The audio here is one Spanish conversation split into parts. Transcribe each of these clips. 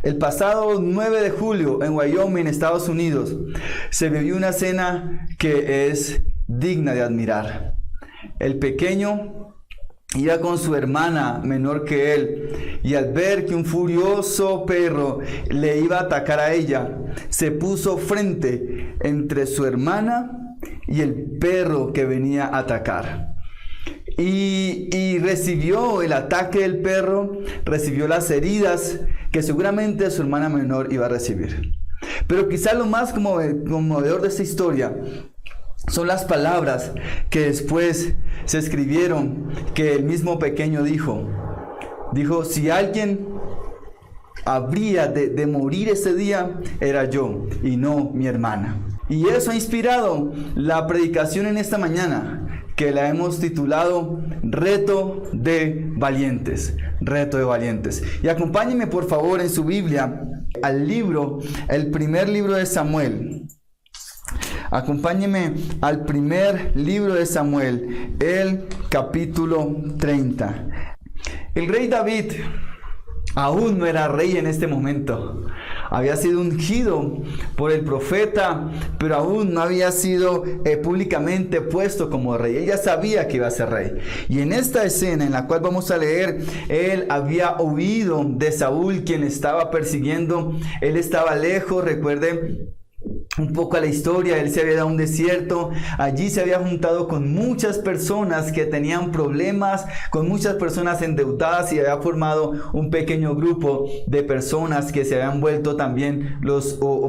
El pasado 9 de julio en Wyoming, Estados Unidos, se vivió una escena que es digna de admirar. El pequeño iba con su hermana menor que él, y al ver que un furioso perro le iba a atacar a ella, se puso frente entre su hermana y el perro que venía a atacar. Y recibió el ataque del perro, recibió las heridas que seguramente su hermana menor iba a recibir. Pero quizá lo más conmovedor de esta historia son las palabras que después se escribieron, que el mismo pequeño dijo, si alguien habría de morir ese día, era yo y no mi hermana. Y eso ha inspirado la predicación en esta mañana, que la hemos titulado Reto de Valientes. Reto de Valientes. Y acompáñenme por favor en su Biblia el primer libro de Samuel. Acompáñenme al primer libro de Samuel, el capítulo 30. El rey David aún no era rey en este momento. Había sido ungido por el profeta, pero aún no había sido públicamente puesto como rey. Él ya sabía que iba a ser rey. Y en esta escena en la cual vamos a leer, él había huido de Saúl, quien estaba persiguiendo. Él estaba lejos, recuerden un poco a la historia. Él se había dado a un desierto, allí se había juntado con muchas personas que tenían problemas, con muchas personas endeudadas, y había formado un pequeño grupo de personas que se habían vuelto también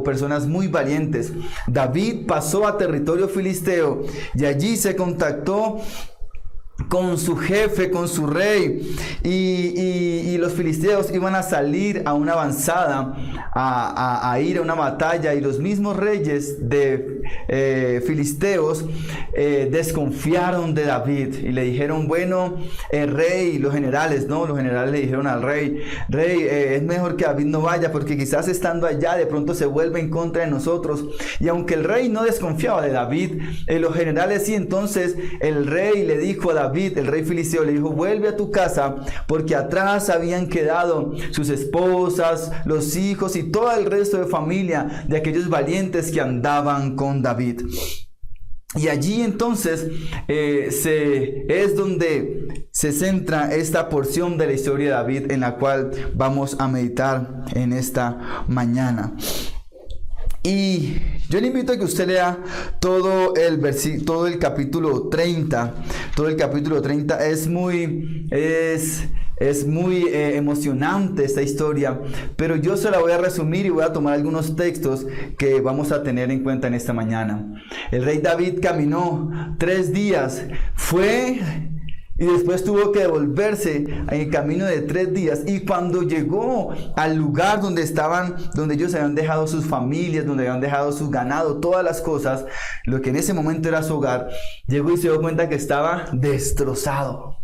personas muy valientes. David pasó a territorio filisteo y allí se contactó con su jefe, con su rey, y los filisteos iban a salir a una avanzada, a ir a una batalla, y los mismos reyes de filisteos desconfiaron de David y le dijeron, bueno, rey, los generales le dijeron al rey, es mejor que David no vaya, porque quizás estando allá de pronto se vuelve en contra de nosotros. Y aunque el rey no desconfiaba de David, los generales sí. Entonces el rey le dijo a David, el rey filisteo le dijo, vuelve a tu casa, porque atrás habían quedado sus esposas, los hijos y todo el resto de familia de aquellos valientes que andaban con David. Y allí entonces es donde se centra esta porción de la historia de David, en la cual vamos a meditar en esta mañana. Y yo le invito a que usted lea todo el capítulo 30. Todo el capítulo 30 es muy emocionante esta historia, pero yo se la voy a resumir y voy a tomar algunos textos que vamos a tener en cuenta en esta mañana. El rey David caminó 3 días, y después tuvo que devolverse en el camino de 3 días. Y cuando llegó al lugar donde ellos habían dejado sus familias, donde habían dejado su ganado, todas las cosas, lo que en ese momento era su hogar, llegó y se dio cuenta que estaba destrozado.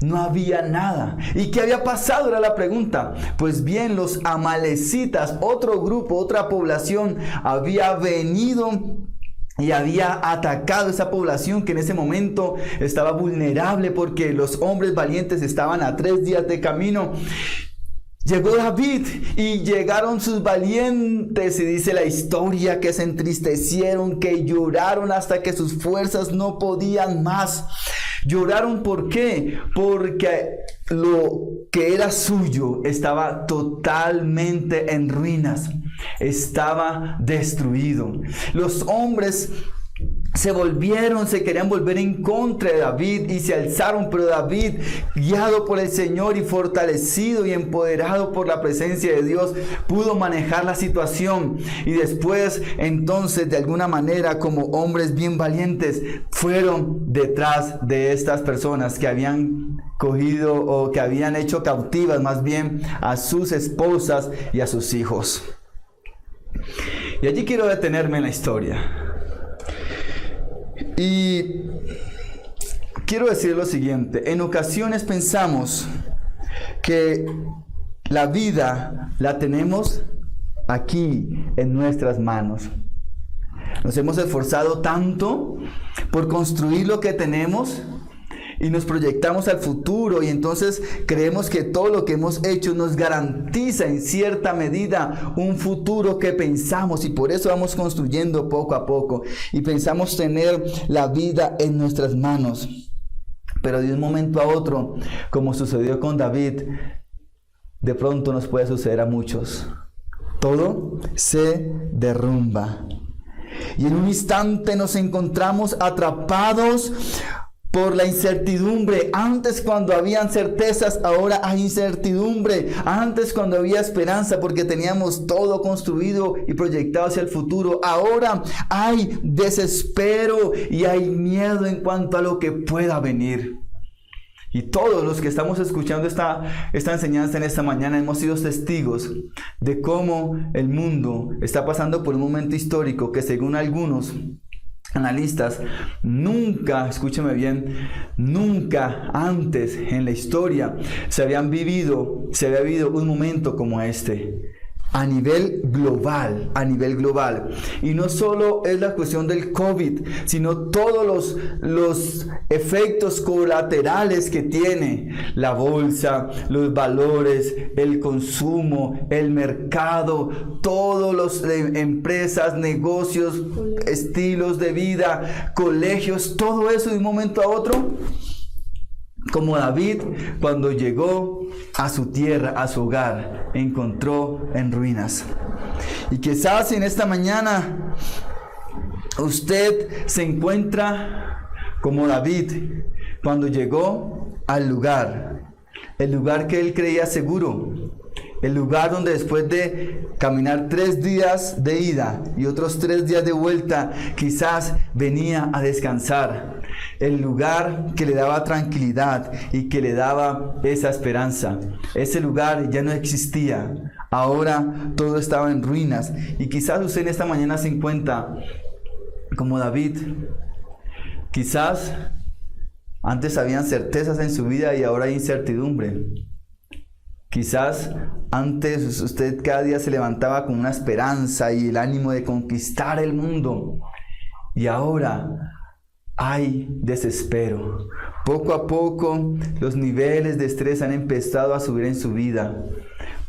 No había nada. ¿Y qué había pasado? Era la pregunta. Pues bien, los amalecitas, otro grupo, otra población, había venido y había atacado esa población que en ese momento estaba vulnerable, porque los hombres valientes estaban a 3 días de camino. Llegó David y llegaron sus valientes, y dice la historia que se entristecieron, que lloraron hasta que sus fuerzas no podían más. Lloraron, ¿por qué? Porque lo que era suyo estaba totalmente en ruinas, estaba destruido. Los hombres se querían volver en contra de David y se alzaron, pero David, guiado por el Señor y fortalecido y empoderado por la presencia de Dios, pudo manejar la situación. Y después, entonces, de alguna manera, como hombres bien valientes, fueron detrás de estas personas que habían cogido, o que habían hecho cautivas más bien, a sus esposas y a sus hijos. Y allí quiero detenerme en la historia. Y quiero decir lo siguiente: en ocasiones pensamos que la vida la tenemos aquí en nuestras manos. Nos hemos esforzado tanto por construir lo que tenemos, y nos proyectamos al futuro y entonces creemos que todo lo que hemos hecho nos garantiza en cierta medida un futuro que pensamos, y por eso vamos construyendo poco a poco y pensamos tener la vida en nuestras manos. Pero de un momento a otro, como sucedió con David, de pronto nos puede suceder a muchos. Todo se derrumba. Y en un instante nos encontramos atrapados por la incertidumbre. Antes, cuando habían certezas, ahora hay incertidumbre. Antes, cuando había esperanza porque teníamos todo construido y proyectado hacia el futuro, ahora hay desespero y hay miedo en cuanto a lo que pueda venir. Y todos los que estamos escuchando esta enseñanza en esta mañana hemos sido testigos de cómo el mundo está pasando por un momento histórico que, según algunos analistas, nunca, escúcheme bien, nunca antes en la historia se había vivido un momento como este. A nivel global. Y no solo es la cuestión del COVID, sino todos los efectos colaterales que tiene la bolsa, los valores, el consumo, el mercado, todas las empresas, negocios, estilos de vida, colegios, todo eso de un momento a otro. Como David, cuando llegó a su tierra, a su hogar, encontró en ruinas. Y quizás en esta mañana usted se encuentra como David, cuando llegó al lugar, el lugar que él creía seguro, el lugar donde después de caminar 3 días de ida y otros 3 días de vuelta, quizás venía a descansar. El lugar que le daba tranquilidad y que le daba esa esperanza. Ese lugar ya no existía. Ahora todo estaba en ruinas. Y quizás usted en esta mañana se encuentra como David. Quizás antes habían certezas en su vida y ahora hay incertidumbre. Quizás antes usted cada día se levantaba con una esperanza y el ánimo de conquistar el mundo. Y ahora hay desespero. Poco a poco los niveles de estrés han empezado a subir en su vida.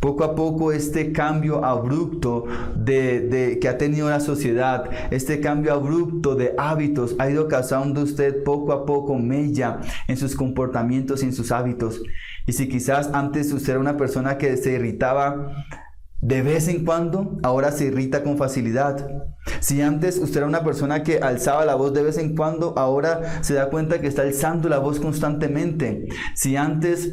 Poco a poco este cambio abrupto que ha tenido la sociedad, este cambio abrupto de hábitos ha ido causando usted poco a poco mella en sus comportamientos y en sus hábitos. Y si quizás antes usted era una persona que se irritaba de vez en cuando, ahora se irrita con facilidad. Si antes usted era una persona que alzaba la voz de vez en cuando, ahora se da cuenta que está alzando la voz constantemente. Si antes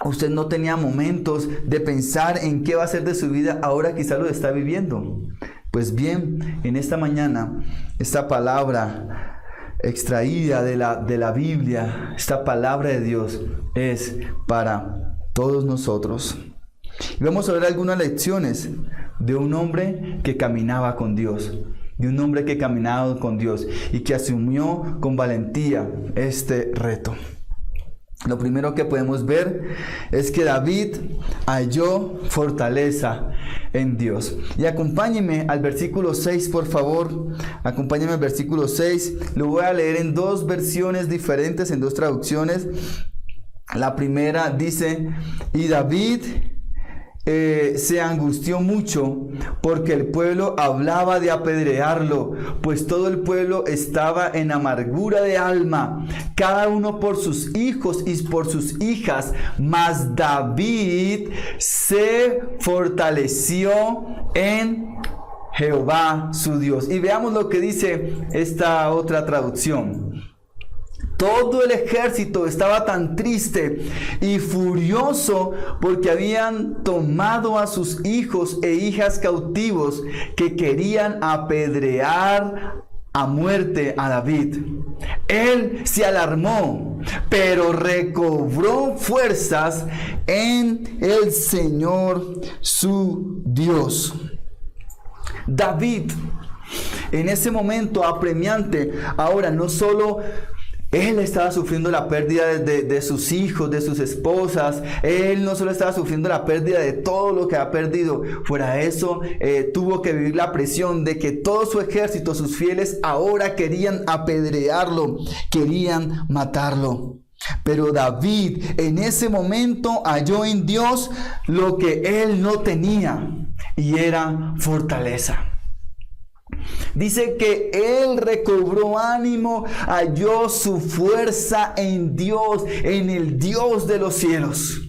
usted no tenía momentos de pensar en qué va a hacer de su vida, ahora quizás lo está viviendo. Pues bien, en esta mañana, esta palabra extraída de la Biblia, esta palabra de Dios, es para todos nosotros. Y vamos a ver algunas lecciones de un hombre que caminaba con Dios. De un hombre que caminaba con Dios y que asumió con valentía este reto. Lo primero que podemos ver es que David halló fortaleza en Dios. Y acompáñenme al versículo 6, por favor. Acompáñenme al versículo 6. Lo voy a leer en 2 versiones diferentes, en 2 traducciones. La primera dice: y David se angustió mucho porque el pueblo hablaba de apedrearlo, pues todo el pueblo estaba en amargura de alma, cada uno por sus hijos y por sus hijas, mas David se fortaleció en Jehová su Dios. Y veamos lo que dice esta otra traducción. Todo el ejército estaba tan triste y furioso porque habían tomado a sus hijos e hijas cautivos que querían apedrear a muerte a David. Él se alarmó, pero recobró fuerzas en el Señor su Dios. David, en ese momento apremiante, ahora no solo él estaba sufriendo la pérdida de sus hijos, de sus esposas. Él no solo estaba sufriendo la pérdida de todo lo que ha perdido. Fuera de eso, tuvo que vivir la presión de que todo su ejército, sus fieles, ahora querían apedrearlo, querían matarlo. Pero David en ese momento halló en Dios lo que él no tenía, y era fortaleza. Dice que él recobró ánimo, halló su fuerza en Dios, en el Dios de los cielos.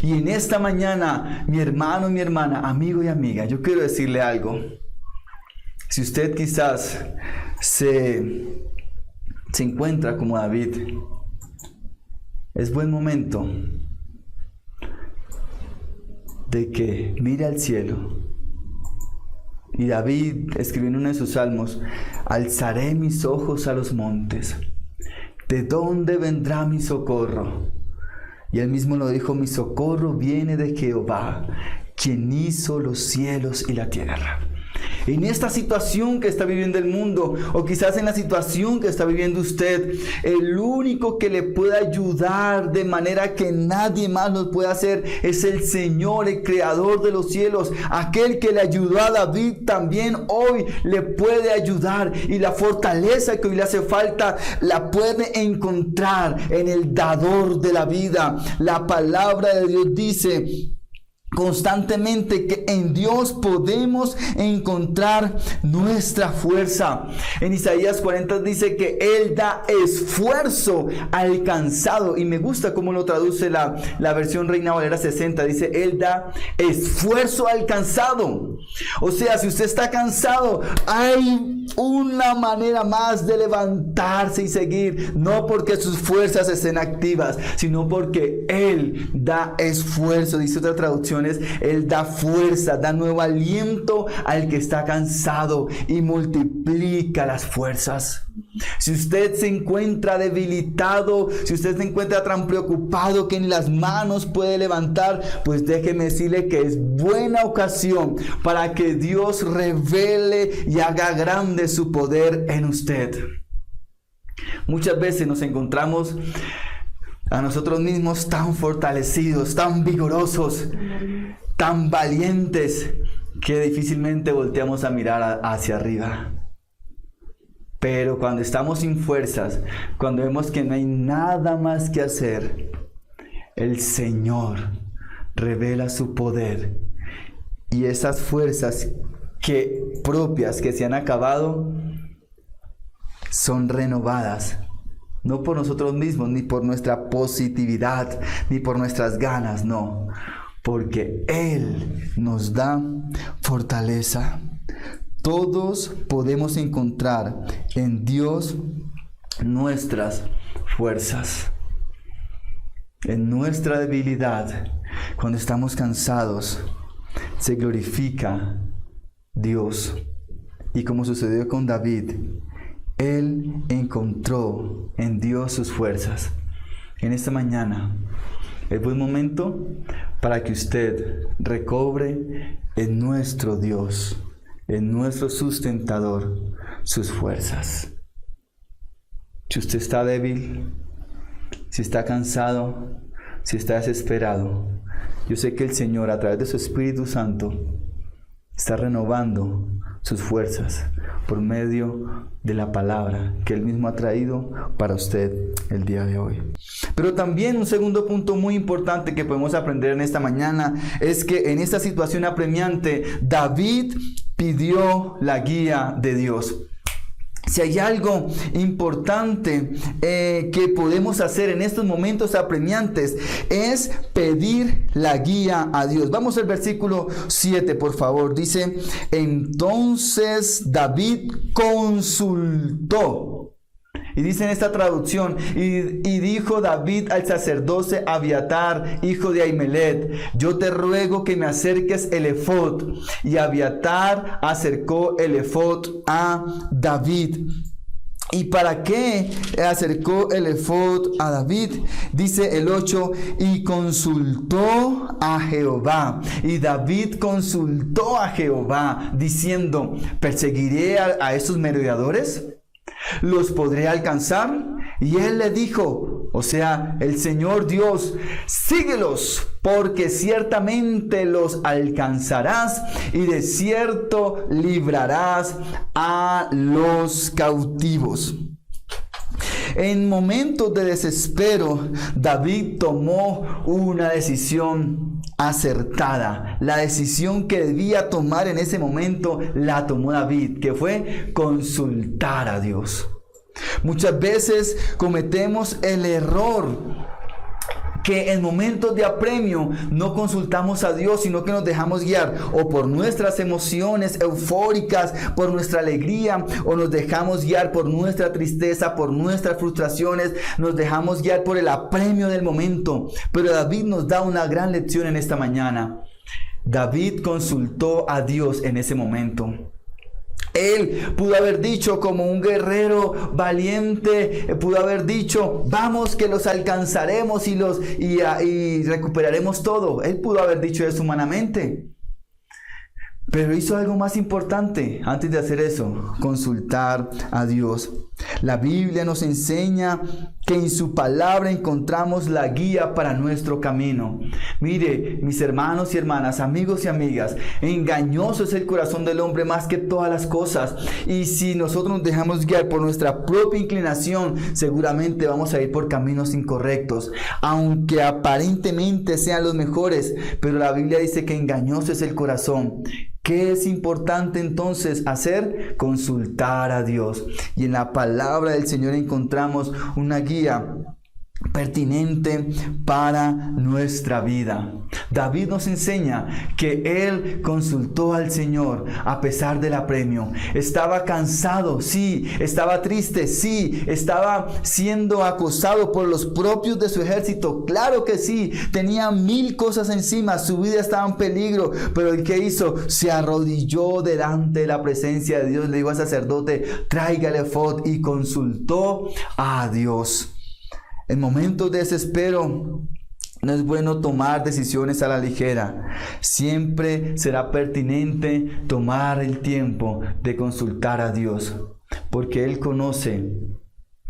Y en esta mañana, mi hermano y mi hermana, amigo y amiga, yo quiero decirle algo. Si usted quizás se encuentra como David, es buen momento de que mire al cielo. Y David escribió en uno de sus salmos: alzaré mis ojos a los montes, ¿de dónde vendrá mi socorro? Y él mismo lo dijo: mi socorro viene de Jehová, quien hizo los cielos y la tierra. En esta situación que está viviendo el mundo, o quizás en la situación que está viviendo usted, el único que le puede ayudar de manera que nadie más lo puede hacer es el Señor, el creador de los cielos. Aquel que le ayudó a David también hoy le puede ayudar, y la fortaleza que hoy le hace falta la puede encontrar en el dador de la vida. La palabra de Dios dice constantemente que en Dios podemos encontrar nuestra fuerza. En Isaías 40 dice que Él da esfuerzo al cansado, y me gusta cómo lo traduce la versión Reina Valera 60. Dice: Él da esfuerzo al cansado. O sea, si usted está cansado, hay una manera más de levantarse y seguir, no porque sus fuerzas estén activas, sino porque Él da esfuerzo. Dice otra traducción: Él da fuerza, da nuevo aliento al que está cansado y multiplica las fuerzas. Si usted se encuentra debilitado, si usted se encuentra tan preocupado que ni las manos puede levantar, pues déjeme decirle que es buena ocasión para que Dios revele y haga grande su poder en usted. Muchas veces nos encontramos a nosotros mismos tan fortalecidos, tan vigorosos, tan valientes, que difícilmente volteamos a mirar hacia arriba. Pero cuando estamos sin fuerzas, cuando vemos que no hay nada más que hacer, el Señor revela su poder, y esas fuerzas propias que se han acabado son renovadas. No por nosotros mismos, ni por nuestra positividad, ni por nuestras ganas, no. Porque Él nos da fortaleza. Todos podemos encontrar en Dios nuestras fuerzas. En nuestra debilidad, cuando estamos cansados, se glorifica Dios. Y como sucedió con David, él encontró en Dios sus fuerzas. En esta mañana es buen momento para que usted recobre en nuestro Dios, en nuestro sustentador, sus fuerzas. Si usted está débil, si está cansado, si está desesperado, yo sé que el Señor, a través de su Espíritu Santo, está renovando sus fuerzas por medio de la palabra que Él mismo ha traído para usted el día de hoy. Pero también un segundo punto muy importante que podemos aprender en esta mañana es que en esta situación apremiante, David pidió la guía de Dios. Si hay algo importante que podemos hacer en estos momentos apremiantes, es pedir la guía a Dios. Vamos al versículo 7, por favor. Dice: entonces David consultó. Y dice en esta traducción: y dijo David al sacerdote Abiatar, hijo de Ahimelech: yo te ruego que me acerques el efod. Y Abiatar acercó el efod a David. ¿Y para qué acercó el efod a David? Dice el 8: y consultó a Jehová. Y David consultó a Jehová, diciendo: ¿perseguiré a estos merodeadores? ¿Los podré alcanzar? Y él le dijo, o sea, el Señor Dios: síguelos, porque ciertamente los alcanzarás, y de cierto librarás a los cautivos. En momentos de desespero, David tomó una decisión acertada. La decisión que debía tomar en ese momento la tomó David, que fue consultar a Dios. Muchas veces cometemos el error que en momentos de apremio no consultamos a Dios, sino que nos dejamos guiar o por nuestras emociones eufóricas, por nuestra alegría, o nos dejamos guiar por nuestra tristeza, por nuestras frustraciones, nos dejamos guiar por el apremio del momento. Pero David nos da una gran lección en esta mañana. David consultó a Dios en ese momento. Él pudo haber dicho como un guerrero valiente, pudo haber dicho, vamos que los alcanzaremos y recuperaremos todo. Él pudo haber dicho eso humanamente. Pero hizo algo más importante antes de hacer eso, consultar a Dios. La Biblia nos enseña que en su palabra encontramos la guía para nuestro camino. Mire, mis hermanos y hermanas, amigos y amigas, engañoso es el corazón del hombre más que todas las cosas. Y si nosotros nos dejamos guiar por nuestra propia inclinación, seguramente vamos a ir por caminos incorrectos, aunque aparentemente sean los mejores. Pero la Biblia dice que engañoso es el corazón. ¿Qué es importante entonces hacer? Consultar a Dios. Y en la palabra del Señor encontramos una guía pertinente para nuestra vida. David nos enseña que él consultó al Señor a pesar del apremio. Estaba cansado, sí. Estaba triste, sí. Estaba siendo acosado por los propios de su ejército, claro que sí. Tenía 1000 cosas encima, su vida estaba en peligro. Pero el que hizo, se arrodilló delante de la presencia de Dios. Le dijo al sacerdote, traiga el efod, y consultó a Dios. En momentos de desespero no es bueno tomar decisiones a la ligera. Siempre será pertinente tomar el tiempo de consultar a Dios, porque Él conoce,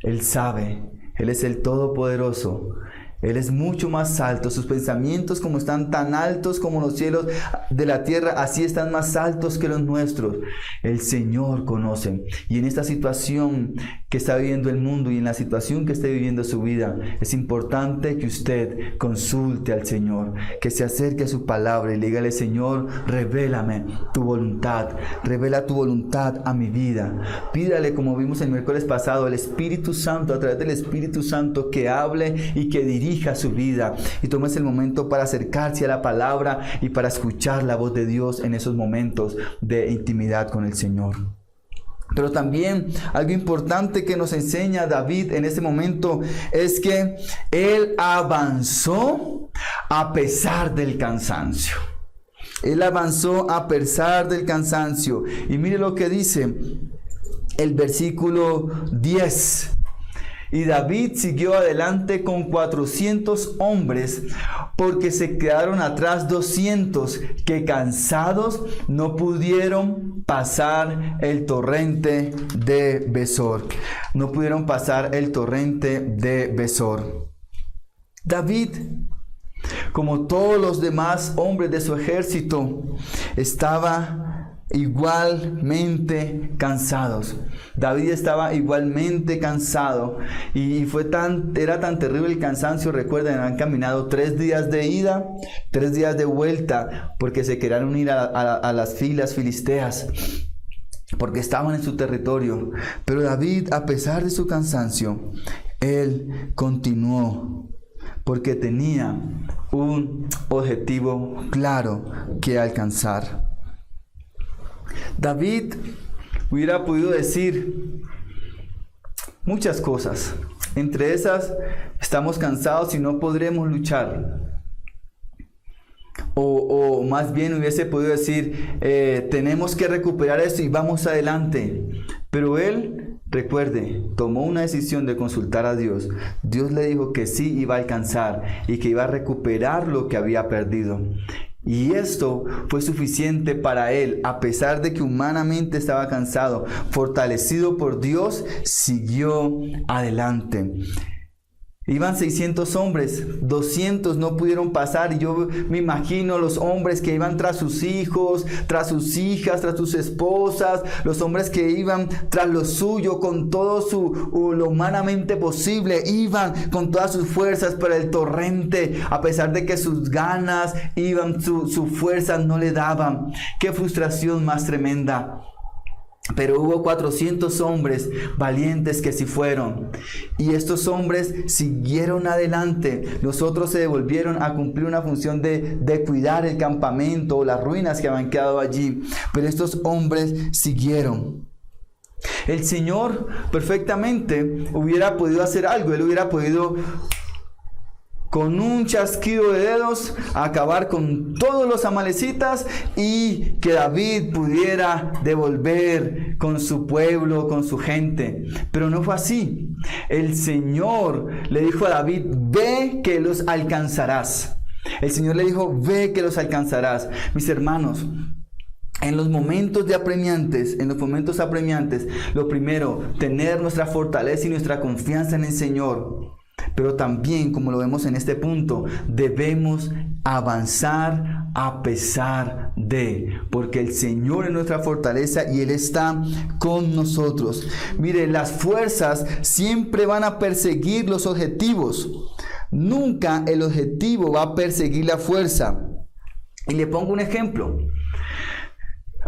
Él sabe, Él es el Todopoderoso. Él es mucho más alto. Sus pensamientos, como están tan altos como los cielos de la tierra, así están más altos que los nuestros. El Señor conoce. Y en esta situación que está viviendo el mundo y en la situación que esté viviendo su vida, es importante que usted consulte al Señor, que se acerque a su palabra y le diga, Señor, revélame tu voluntad, revela tu voluntad a mi vida. Pídale, como vimos el miércoles pasado, al Espíritu Santo, a través del Espíritu Santo, que hable y que dirija su vida, y tomes el momento para acercarse a la palabra y para escuchar la voz de Dios en esos momentos de intimidad con el Señor. Pero también algo importante que nos enseña David en este momento es que él avanzó a pesar del cansancio. Él avanzó a pesar del cansancio. Y mire lo que dice el versículo 10. Y David siguió adelante con 400 hombres, porque se quedaron atrás 200, que cansados no pudieron pasar el torrente de Besor. No pudieron pasar el torrente de Besor. David, como todos los demás hombres de su ejército, estaba igualmente cansados. David estaba igualmente cansado y era tan terrible el cansancio. Recuerden, han caminado 3 días de ida, 3 días de vuelta, porque se querían unir a las filas filisteas, porque estaban en su territorio. Pero David, a pesar de su cansancio, él continuó, porque tenía un objetivo claro que alcanzar. David hubiera podido decir muchas cosas. Entre esas, estamos cansados y no podremos luchar. O más bien hubiese podido decir, tenemos que recuperar esto y vamos adelante. Pero él, recuerde, tomó una decisión de consultar a Dios. Dios le dijo que sí iba a alcanzar y que iba a recuperar lo que había perdido. Y esto fue suficiente para él. A pesar de que humanamente estaba cansado, fortalecido por Dios, siguió adelante. Iban 600 hombres, 200 no pudieron pasar, y yo me imagino los hombres que iban tras sus hijos, tras sus hijas, tras sus esposas, los hombres que iban tras lo suyo con todo lo humanamente posible, iban con todas sus fuerzas para el torrente, a pesar de que sus ganas iban, su fuerza no le daban. ¡Qué frustración más tremenda! Pero hubo 400 hombres valientes que sí fueron. Y estos hombres siguieron adelante. Los otros se devolvieron a cumplir una función de cuidar el campamento o las ruinas que habían quedado allí. Pero estos hombres siguieron. El Señor perfectamente hubiera podido hacer algo. Él hubiera podido, con un chasquido de dedos, acabar con todos los amalecitas y que David pudiera devolver con su pueblo, con su gente. Pero no fue así. El Señor le dijo a David: ve que los alcanzarás. El Señor le dijo: ve que los alcanzarás. Mis hermanos, en los momentos apremiantes, lo primero, tener nuestra fortaleza y nuestra confianza en el Señor. Pero también, como lo vemos en este punto, debemos avanzar a pesar de, porque el Señor es nuestra fortaleza y Él está con nosotros. Mire, las fuerzas siempre van a perseguir los objetivos. Nunca el objetivo va a perseguir la fuerza. Y le pongo un ejemplo.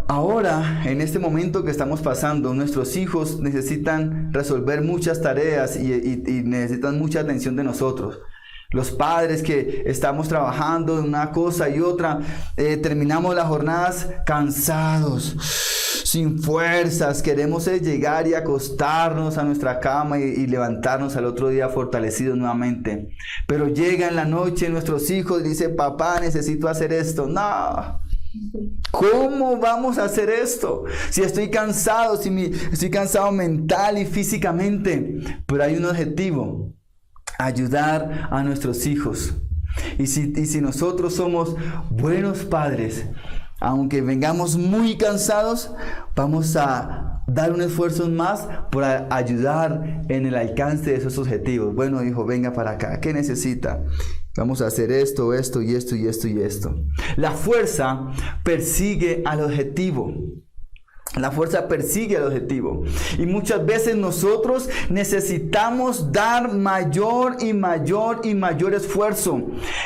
Ahora, en este momento que estamos pasando, nuestros hijos necesitan resolver muchas tareas y necesitan mucha atención de nosotros. Los padres que estamos trabajando en una cosa y otra, terminamos las jornadas cansados, sin fuerzas. Queremos llegar y acostarnos a nuestra cama y levantarnos al otro día fortalecidos nuevamente. Pero llega en la noche nuestros hijos y dicen: papá, necesito hacer esto. No. ¿Cómo vamos a hacer esto? Si estoy cansado, estoy cansado mental y físicamente. Pero hay un objetivo: ayudar a nuestros hijos. Y si nosotros somos buenos padres, aunque vengamos muy cansados, vamos a dar un esfuerzo más por ayudar en el alcance de esos objetivos. Bueno, hijo, venga para acá. ¿Qué necesita? Vamos a hacer esto, esto y esto y esto y esto. La fuerza persigue al objetivo. La fuerza persigue al objetivo. Y muchas veces nosotros necesitamos dar mayor y mayor y mayor esfuerzo.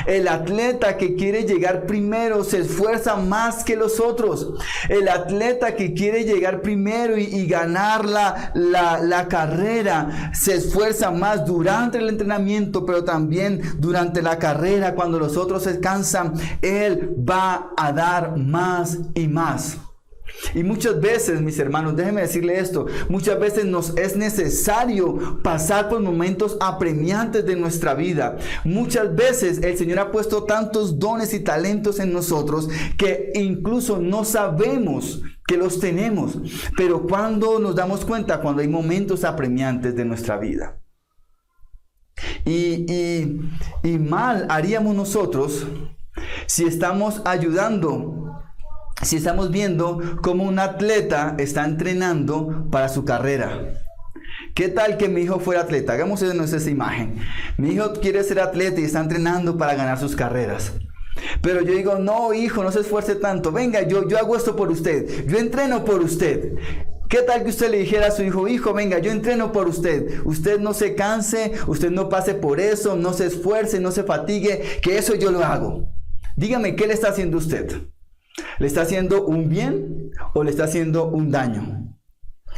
El atleta que quiere llegar primero se esfuerza más que los otros. El atleta que quiere llegar primero y ganar la carrera se esfuerza más durante el entrenamiento, pero también durante la carrera. Cuando los otros se cansan, él va a dar más y más. Y muchas veces, mis hermanos, déjenme decirle esto, muchas veces nos es necesario pasar por momentos apremiantes de nuestra vida. Muchas veces el Señor ha puesto tantos dones y talentos en nosotros que incluso no sabemos que los tenemos. Pero cuando nos damos cuenta, cuando hay momentos apremiantes de nuestra vida. Y mal haríamos nosotros si estamos ayudando. Si estamos viendo cómo un atleta está entrenando para su carrera. ¿Qué tal que mi hijo fuera atleta? Hagamos esa imagen. Mi hijo quiere ser atleta y está entrenando para ganar sus carreras. Pero yo digo: no, hijo, no se esfuerce tanto. Venga, yo hago esto por usted. Yo entreno por usted. ¿Qué tal que usted le dijera a su hijo: hijo, venga, yo entreno por usted. Usted no se canse, usted no pase por eso, no se esfuerce, no se fatigue, que eso yo lo hago. Dígame, ¿qué le está haciendo usted? ¿Le está haciendo un bien o le está haciendo un daño?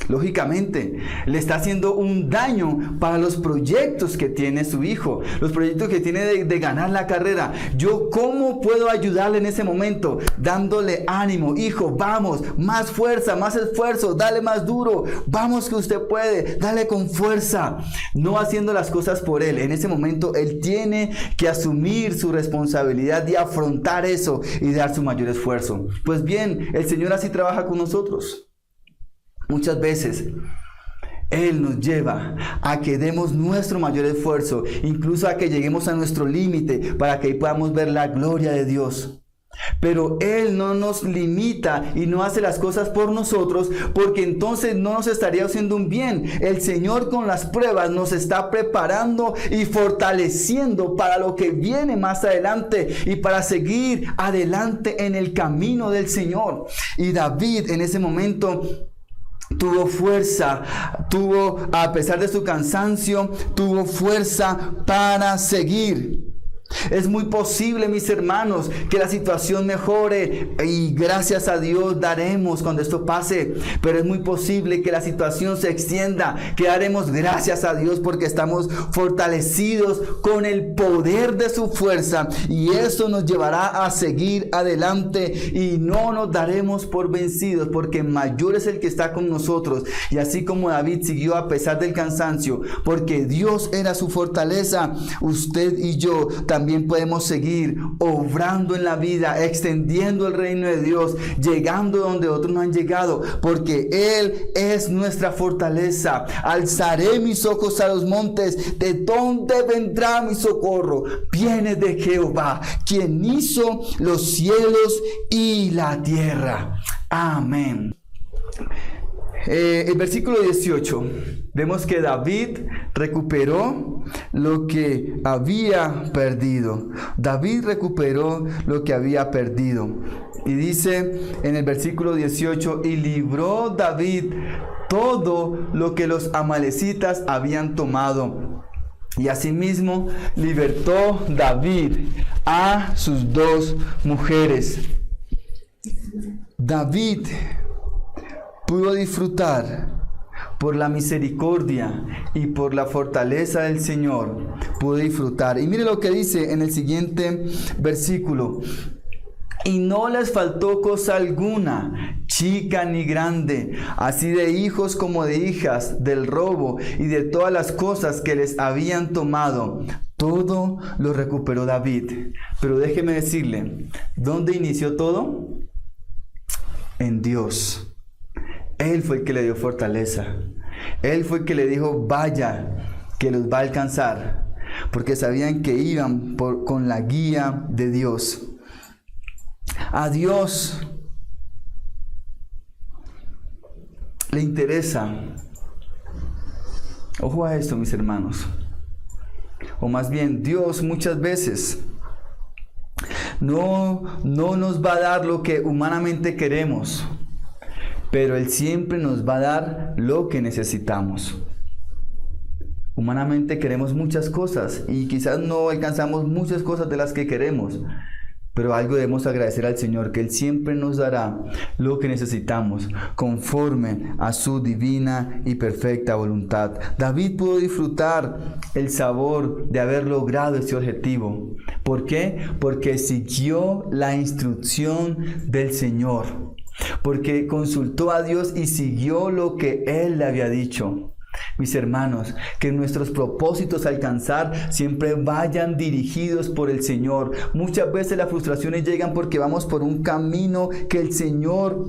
Lógicamente, le está haciendo un daño para los proyectos que tiene su hijo, los proyectos que tiene de ganar la carrera. Yo, ¿cómo puedo ayudarle en ese momento? Dándole ánimo: hijo, vamos, más fuerza, más esfuerzo, dale más duro, vamos que usted puede, dale con fuerza. No haciendo las cosas por él. En ese momento, él tiene que asumir su responsabilidad y afrontar eso y dar su mayor esfuerzo. Pues bien, el Señor así trabaja con nosotros. Muchas veces Él nos lleva a que demos nuestro mayor esfuerzo, incluso a que lleguemos a nuestro límite, para que ahí podamos ver la gloria de Dios. Pero Él no nos limita y no hace las cosas por nosotros, porque entonces no nos estaría haciendo un bien. El Señor con las pruebas nos está preparando y fortaleciendo para lo que viene más adelante y para seguir adelante en el camino del Señor. Y David en ese momento tuvo fuerza, a pesar de su cansancio, tuvo fuerza para seguir. Es muy posible, mis hermanos, que la situación mejore y gracias a Dios daremos cuando esto pase. Pero es muy posible que la situación se extienda, que daremos gracias a Dios porque estamos fortalecidos con el poder de su fuerza. Y eso nos llevará a seguir adelante y no nos daremos por vencidos porque mayor es el que está con nosotros. Y así como David siguió a pesar del cansancio, porque Dios era su fortaleza, usted y yo también podemos seguir obrando en la vida, extendiendo el reino de Dios, llegando donde otros no han llegado, porque Él es nuestra fortaleza. Alzaré mis ojos a los montes, ¿de dónde vendrá mi socorro? Viene de Jehová, quien hizo los cielos y la tierra. Amén. El versículo 18, vemos que David recuperó lo que había perdido. David recuperó lo que había perdido. Y dice en el versículo 18, y libró David todo lo que los amalecitas habían tomado. Y asimismo libertó David a sus 2 mujeres. David pudo disfrutar por la misericordia y por la fortaleza del Señor. Pudo disfrutar. Y mire lo que dice en el siguiente versículo. Y no les faltó cosa alguna, chica ni grande, así de hijos como de hijas, del robo y de todas las cosas que les habían tomado. Todo lo recuperó David. Pero déjeme decirle, ¿dónde inició todo? En Dios. Él fue el que le dio fortaleza. Él fue el que le dijo, vaya, que los va a alcanzar. Porque sabían que iban con la guía de Dios. A Dios le interesa. Ojo a esto, mis hermanos. O más bien, Dios muchas veces no nos va a dar lo que humanamente queremos, pero Él siempre nos va a dar lo que necesitamos. Humanamente queremos muchas cosas y quizás no alcanzamos muchas cosas de las que queremos, pero algo debemos agradecer al Señor, que Él siempre nos dará lo que necesitamos conforme a su divina y perfecta voluntad. David pudo disfrutar el sabor de haber logrado ese objetivo. ¿Por qué? Porque siguió la instrucción del Señor. Porque consultó a Dios y siguió lo que Él le había dicho. Mis hermanos, que nuestros propósitos a alcanzar siempre vayan dirigidos por el Señor. Muchas veces las frustraciones llegan porque vamos por un camino que el Señor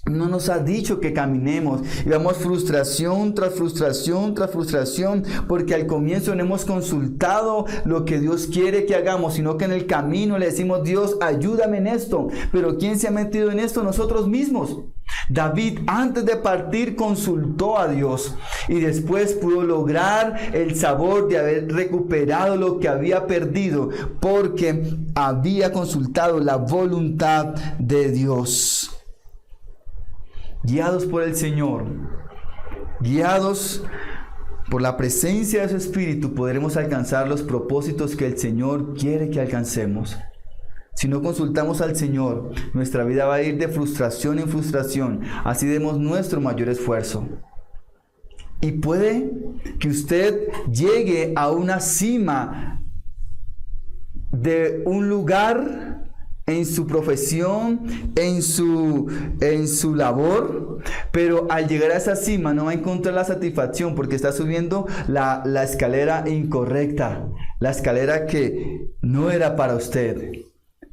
no nos ha dicho que caminemos, y vamos frustración tras frustración tras frustración, porque al comienzo no hemos consultado lo que Dios quiere que hagamos, sino que en el camino le decimos, Dios, ayúdame en esto. Pero ¿quién se ha metido en esto? Nosotros mismos. David, antes de partir, consultó a Dios y después pudo lograr el sabor de haber recuperado lo que había perdido, porque había consultado la voluntad de Dios. Guiados por el Señor, guiados por la presencia de su Espíritu, podremos alcanzar los propósitos que el Señor quiere que alcancemos. Si no consultamos al Señor, nuestra vida va a ir de frustración en frustración. Así demos nuestro mayor esfuerzo. Y puede que usted llegue a una cima de un lugar en su profesión, en su labor, pero al llegar a esa cima no va a encontrar la satisfacción porque está subiendo la escalera incorrecta, la escalera que no era para usted.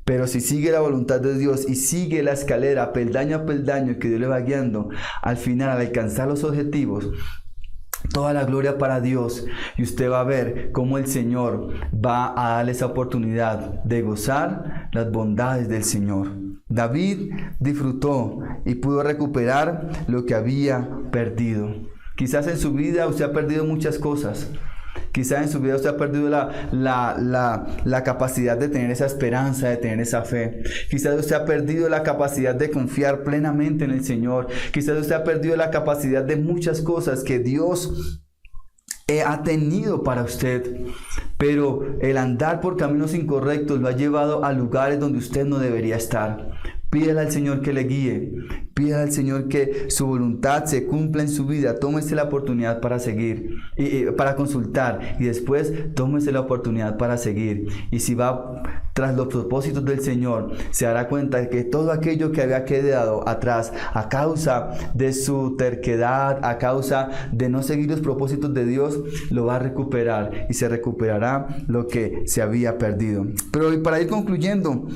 Pero si sigue la voluntad de Dios y sigue la escalera peldaño a peldaño que Dios le va guiando, al final, al alcanzar los objetivos, Toda la gloria para Dios, y usted va a ver cómo el Señor va a darle esa oportunidad de gozar las bondades del Señor. David disfrutó y pudo recuperar lo que había perdido. Quizás en su vida usted ha perdido muchas cosas. Quizás en su vida usted ha perdido la capacidad de tener esa esperanza, de tener esa fe. Quizás usted ha perdido la capacidad de confiar plenamente en el Señor. Quizás usted ha perdido la capacidad de muchas cosas que Dios ha tenido para usted. Pero el andar por caminos incorrectos lo ha llevado a lugares donde usted no debería estar. Pídale al Señor que le guíe. Pídale al Señor que su voluntad se cumpla en su vida. Tómese la oportunidad para seguir, para consultar. Y después tómese la oportunidad para seguir. Y si va tras los propósitos del Señor, se dará cuenta de que todo aquello que había quedado atrás a causa de su terquedad, a causa de no seguir los propósitos de Dios, lo va a recuperar. Y se recuperará lo que se había perdido. Pero para ir concluyendo,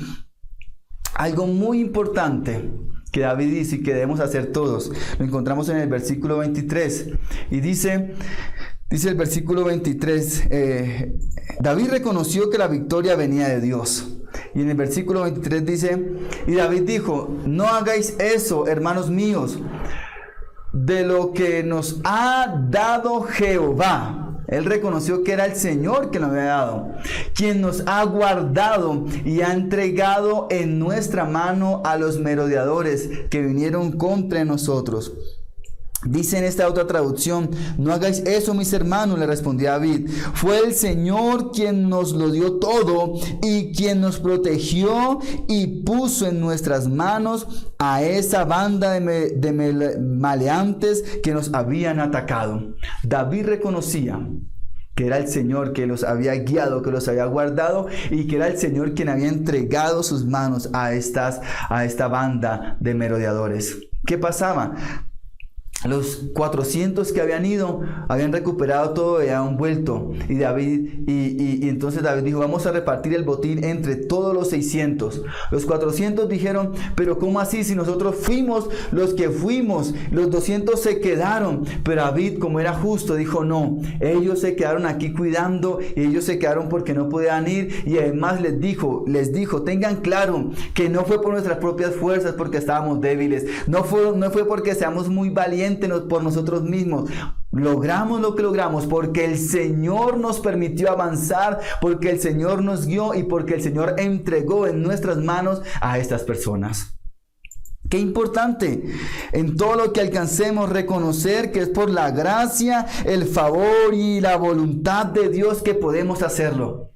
algo muy importante que David dice y que debemos hacer todos, lo encontramos en el versículo 23. Y dice el versículo 23, David reconoció que la victoria venía de Dios. Y en el versículo 23 dice, y David dijo, no hagáis eso, hermanos míos, de lo que nos ha dado Jehová. Él reconoció que era el Señor que nos había dado, quien nos ha guardado y ha entregado en nuestra mano a los merodeadores que vinieron contra nosotros. Dice en esta otra traducción, no hagáis eso, mis hermanos, le respondió David. Fue el Señor quien nos lo dio todo y quien nos protegió y puso en nuestras manos a esa banda de maleantes que nos habían atacado. David reconocía que era el Señor que los había guiado, que los había guardado, y que era el Señor quien había entregado sus manos a esta banda de merodeadores. ¿Qué pasaba? Los 400 que habían ido habían recuperado todo y habían vuelto. Y entonces David dijo, vamos a repartir el botín entre todos los 600. Los 400 dijeron, pero ¿cómo así? Si nosotros fuimos los que fuimos, los 200 se quedaron. Pero David, como era justo, dijo, no, ellos se quedaron aquí cuidando y ellos se quedaron porque no podían ir. Y además les dijo, tengan claro que no fue por nuestras propias fuerzas porque estábamos débiles. No fue porque seamos muy valientes por nosotros mismos. Logramos lo que logramos porque el Señor nos permitió avanzar, porque el Señor nos guió y porque el Señor entregó en nuestras manos a estas personas. Qué importante en todo lo que alcancemos reconocer que es por la gracia, el favor y la voluntad de Dios que podemos hacerlo.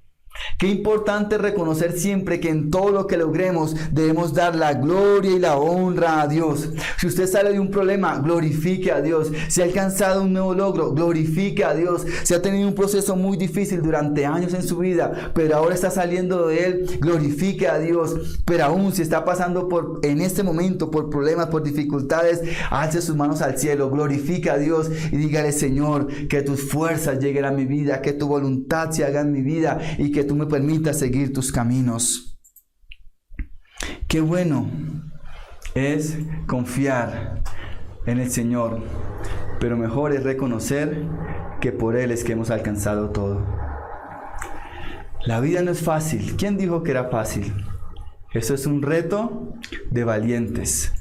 Qué importante reconocer siempre que en todo lo que logremos debemos dar la gloria y la honra a Dios. Si usted sale de un problema, glorifique a Dios. Si ha alcanzado un nuevo logro, glorifique a Dios. Si ha tenido un proceso muy difícil durante años en su vida, pero ahora está saliendo de él, glorifique a Dios. Pero aún si está pasando en este momento por problemas, por dificultades, alce sus manos al cielo, glorifique a Dios y dígale, Señor, que tus fuerzas lleguen a mi vida, que tu voluntad se haga en mi vida y que tú me permitas seguir tus caminos. Qué bueno es confiar en el Señor, pero mejor es reconocer que por Él es que hemos alcanzado todo. La vida no es fácil. ¿Quién dijo que era fácil? Eso es un reto de valientes.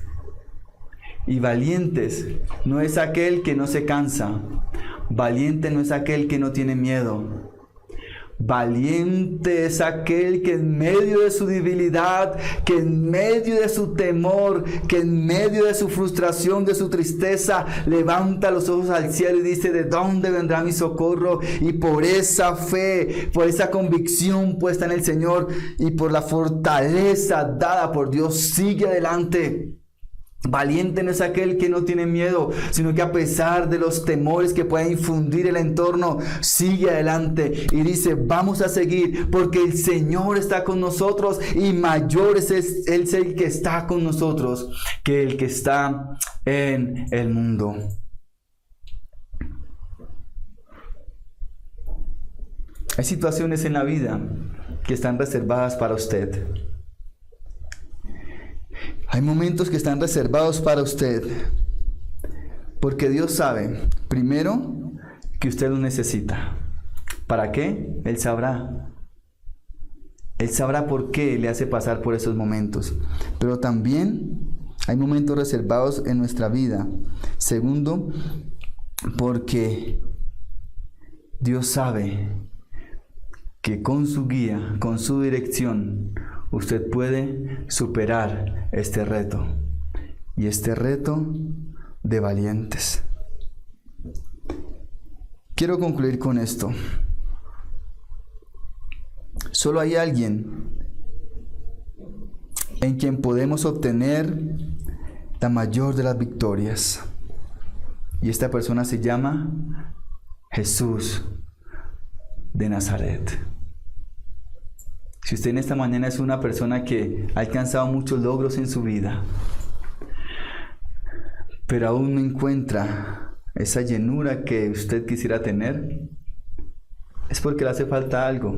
Y valientes no es aquel que no se cansa. Valiente no es aquel que no tiene miedo. Valiente es aquel que en medio de su debilidad, que en medio de su temor, que en medio de su frustración, de su tristeza, levanta los ojos al cielo y dice, ¿de dónde vendrá mi socorro? Y por esa fe, por esa convicción puesta en el Señor y por la fortaleza dada por Dios, sigue adelante. Valiente no es aquel que no tiene miedo, sino que a pesar de los temores que pueda infundir el entorno, sigue adelante y dice, vamos a seguir porque el Señor está con nosotros y mayor es el que está con nosotros que el que está en el mundo. Hay situaciones en la vida que están reservadas para usted. Hay momentos que están reservados para usted, porque Dios sabe, primero, que usted lo necesita. ¿Para qué? Él sabrá. Él sabrá por qué le hace pasar por esos momentos. Pero también hay momentos reservados en nuestra vida. Segundo, porque Dios sabe que con su guía, con su dirección, usted puede superar este reto. Y este reto de valientes. Quiero concluir con esto. Solo hay alguien en quien podemos obtener la mayor de las victorias. Y esta persona se llama Jesús de Nazaret. Si usted en esta mañana es una persona que ha alcanzado muchos logros en su vida, pero aún no encuentra esa llenura que usted quisiera tener, es porque le hace falta algo.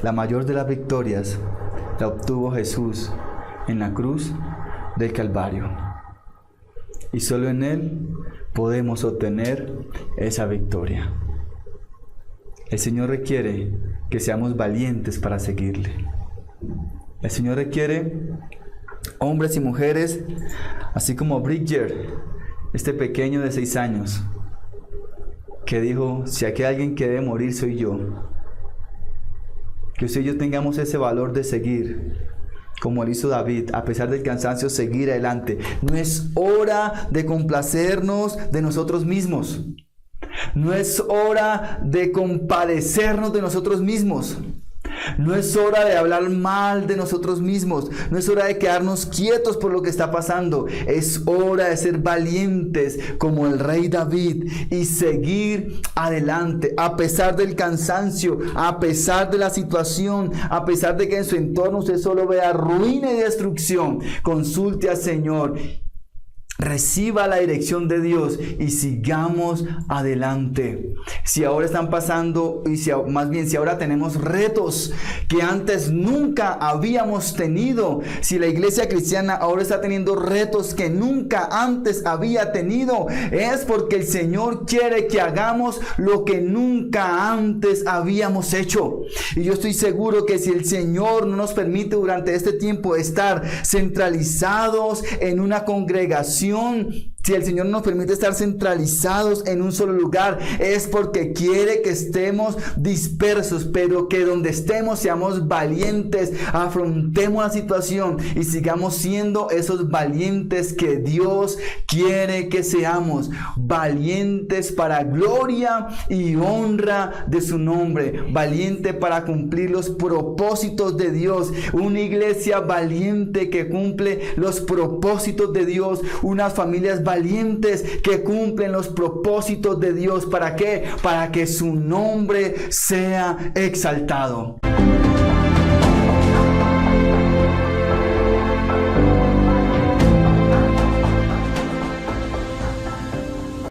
La mayor de las victorias la obtuvo Jesús en la cruz del Calvario. Y solo en Él podemos obtener esa victoria. El Señor requiere que seamos valientes para seguirle. El Señor requiere hombres y mujeres, así como Bridger, este pequeño de 6 años, que dijo: si aquí hay alguien que debe morir, soy yo. Que usted y yo tengamos ese valor de seguir, como lo hizo David, a pesar del cansancio, seguir adelante. No es hora de complacernos de nosotros mismos. No es hora de compadecernos de nosotros mismos. No es hora de hablar mal de nosotros mismos. No es hora de quedarnos quietos por lo que está pasando. Es hora de ser valientes como el rey David y seguir adelante a pesar del cansancio, a pesar de la situación, a pesar de que en su entorno usted solo vea ruina y destrucción. Consulte al Señor. Reciba la dirección de Dios y sigamos adelante. Si ahora están pasando, y si ahora tenemos retos que antes nunca habíamos tenido, si la iglesia cristiana ahora está teniendo retos que nunca antes había tenido, es porque el Señor quiere que hagamos lo que nunca antes habíamos hecho. Y yo estoy seguro que si el Señor no nos permite durante este tiempo estar centralizados en una congregación, si el Señor nos permite estar centralizados en un solo lugar, es porque quiere que estemos dispersos, pero que donde estemos seamos valientes, afrontemos la situación y sigamos siendo esos valientes que Dios quiere que seamos, valientes para gloria y honra de su nombre, valiente para cumplir los propósitos de Dios, una iglesia valiente que cumple los propósitos de Dios, unas familias valientes que cumplen los propósitos de Dios. ¿Para qué? Para que su nombre sea exaltado.